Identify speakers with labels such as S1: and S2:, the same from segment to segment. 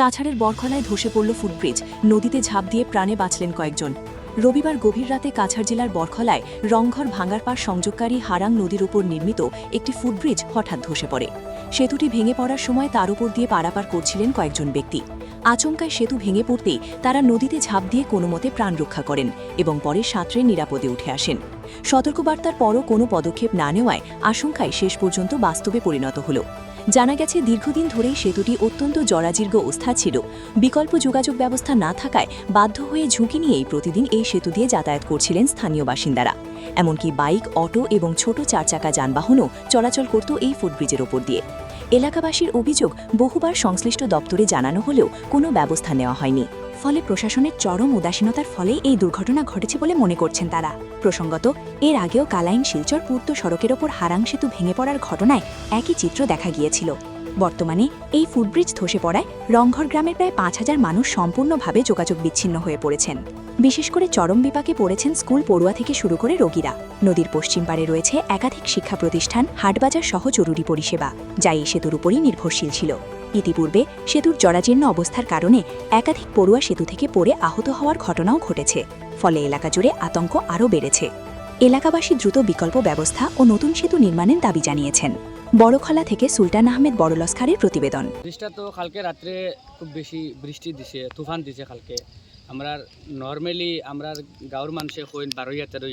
S1: কাছাড়ের বরখলায় ধসে পড়ল ফুটব্রিজ, নদীতে ঝাঁপ দিয়ে প্রাণে বাঁচলেন কয়েকজন। রবিবার গভীর রাতে কাছাড় জেলার বরখলায় রংঘর ভাঙ্গারপাড় সংযোগকারী হারাং নদীর উপর নির্মিত একটি ফুটব্রিজ হঠাৎ ধসে পড়ে। সেতুটি ভেঙে পড়ার সময় তার উপর দিয়ে পারাপার করছিলেন কয়েকজন ব্যক্তি। আচমকায় সেতু ভেঙে পড়তেই তারা নদীতে ঝাঁপ দিয়ে কোনোমতে প্রাণ রক্ষা করেন এবং পরে সাঁতরে নিরাপদে উঠে আসেন। সতর্কবার্তার পরও কোনো পদক্ষেপ না নেওয়ায় আশঙ্কায় শেষ পর্যন্ত বাস্তবে পরিণত হল। জানা গেছে, দীর্ঘদিন ধরেই সেতুটি অত্যন্ত জরাজীর্ণ অবস্থা ছিল। বিকল্প যোগাযোগ ব্যবস্থা না থাকায় বাধ্য হয়ে ঝুঁকি নিয়েই প্রতিদিন এই সেতু দিয়ে যাতায়াত করছিলেন স্থানীয় বাসিন্দারা। এমনকি বাইক, অটো এবং ছোট চারচাকা যানবাহনও চলাচল করত এই ফুটব্রিজের ওপর দিয়ে। এলাকাবাসীর অভিযোগ, বহুবার সংশ্লিষ্ট দপ্তরে জানানো হলেও কোনো ব্যবস্থা নেওয়া হয়নি। ফলে প্রশাসনের চরম উদাসীনতার ফলে এই দুর্ঘটনা ঘটেছে বলে মনে করছেন তারা। প্রসঙ্গত, এর আগেও কালাইন শিলচর পূর্ত সড়কের ওপর হারাং সেতু ভেঙে পড়ার ঘটনায় একই চিত্র দেখা গিয়েছিল। বর্তমানে এই ফুটব্রিজ ধসে পড়ায় রংঘর গ্রামের প্রায় ৫,০০০ মানুষ সম্পূর্ণভাবে যোগাযোগ বিচ্ছিন্ন হয়ে পড়েছেন। বিশেষ করে চরম বিপাকে পড়েছেন স্কুল পড়ুয়া থেকে শুরু করে রোগীরা। নদীর পশ্চিম পাড়ে রয়েছে একাধিক শিক্ষা প্রতিষ্ঠান, হাটবাজার সহ জরুরি পরিষেবা, যা এই সেতুর উপরই নির্ভরশীল ছিল। ইতিপূর্বে সেতুর জরাজীর্ণ অবস্থার কারণে একাধিক পড়ুয়া সেতু থেকে পড়ে আহত হওয়ার ঘটনাও ঘটেছে। ফলে এলাকা জুড়ে আতঙ্ক আরও বেড়েছে। এলাকাবাসী দ্রুত বিকল্প ব্যবস্থা ও নতুন সেতু নির্মাণের দাবি জানিয়েছেন। বড়খলা থেকে সুলতান আহমেদ বড়লস্কারের প্রতিবেদন।
S2: বৃষ্টিটা তো কালকে রাত্রে খুব বেশি বৃষ্টি দিছে, তুফান দিছে কালকে। আমরা নর্মালি আমরা গাঁৱৰ মানুষে কইন 12-13 তো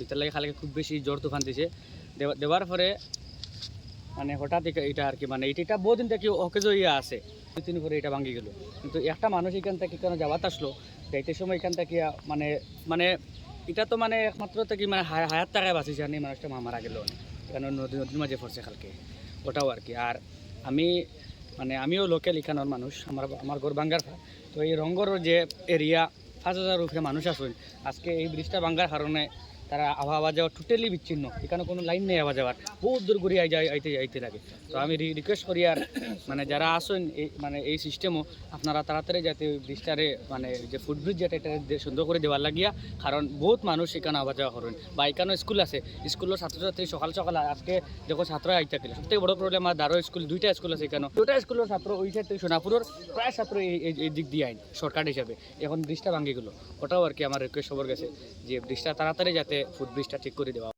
S2: এটার লাগে কালকে খুব বেশি জোর তুফান দিছে। দেওয়ার পরে মানে হঠাৎ এটা আর কি মানে এটা বহুদিন থেকে অকেজ ইয়া আছে, 2-3 করে এটা ভাঙি গেল। কিন্তু একটা মানুষ এখান থেকে কেন যাওয়াত আসলো, যাইতে সময় এখান থেকে মানে মানে এটা তো মানে একমাত্র থেকে মানে হায়াত টাকায় বাঁচিছে, আর মানুষটা মারা গেল কেন নদীর মাঝে পড়ছে কালকে, ওটাও আর কি। আর আমিও লোকাল এখানের মানুষ, আমার ঘর বাঙ্গার। তো এই রংঘর যে এরিয়া 5,000 উপরে মানুষ আসুন, আজকে এই ব্রিজটা ভাঙ্গার কারণে তারা আওয়া যাওয়া টোটালি বিচ্ছিন্ন। এখানে কোনো লাইন নেই আওয়া যাওয়ার, বহুত দূর ঘুরে আইতে লাগে। তো আমি রিকোয়েস্ট করি আর মানে যারা আসুন এই সিস্টেমও আপনারা তাড়াতাড়ি যাতে ব্রিজটারে মানে যে ফুটব্রিজ যেটা এটা সুন্দর করে দেওয়ার লাগিয়া, কারণ বহুত মানুষ এখানে আওয়া যাওয়া করেন। বা এখানেও স্কুল আছে, স্কুলের ছাত্রছাত্রী সকাল আজকে যখন ছাত্র আইতে গেলে সবথেকে বড় প্রবলেম আর দারো স্কুল, 2টা স্কুল আছে এখানে, 2টা স্কুলের ছাত্র ওই সাইড থেকে সোনাপুরের প্রায় ছাত্র এই দিক দিয়ে আইন শর্টকাট হিসাবে। এখন ব্রিজটা ভাঙি গেলো, ওটাও আর কি আমার রিকোয়েস্ট সবার গেছে যে ব্রিজটা তাড়াতাড়ি যাতে ফুটব্রিজটা ঠিক করে দেওয়া।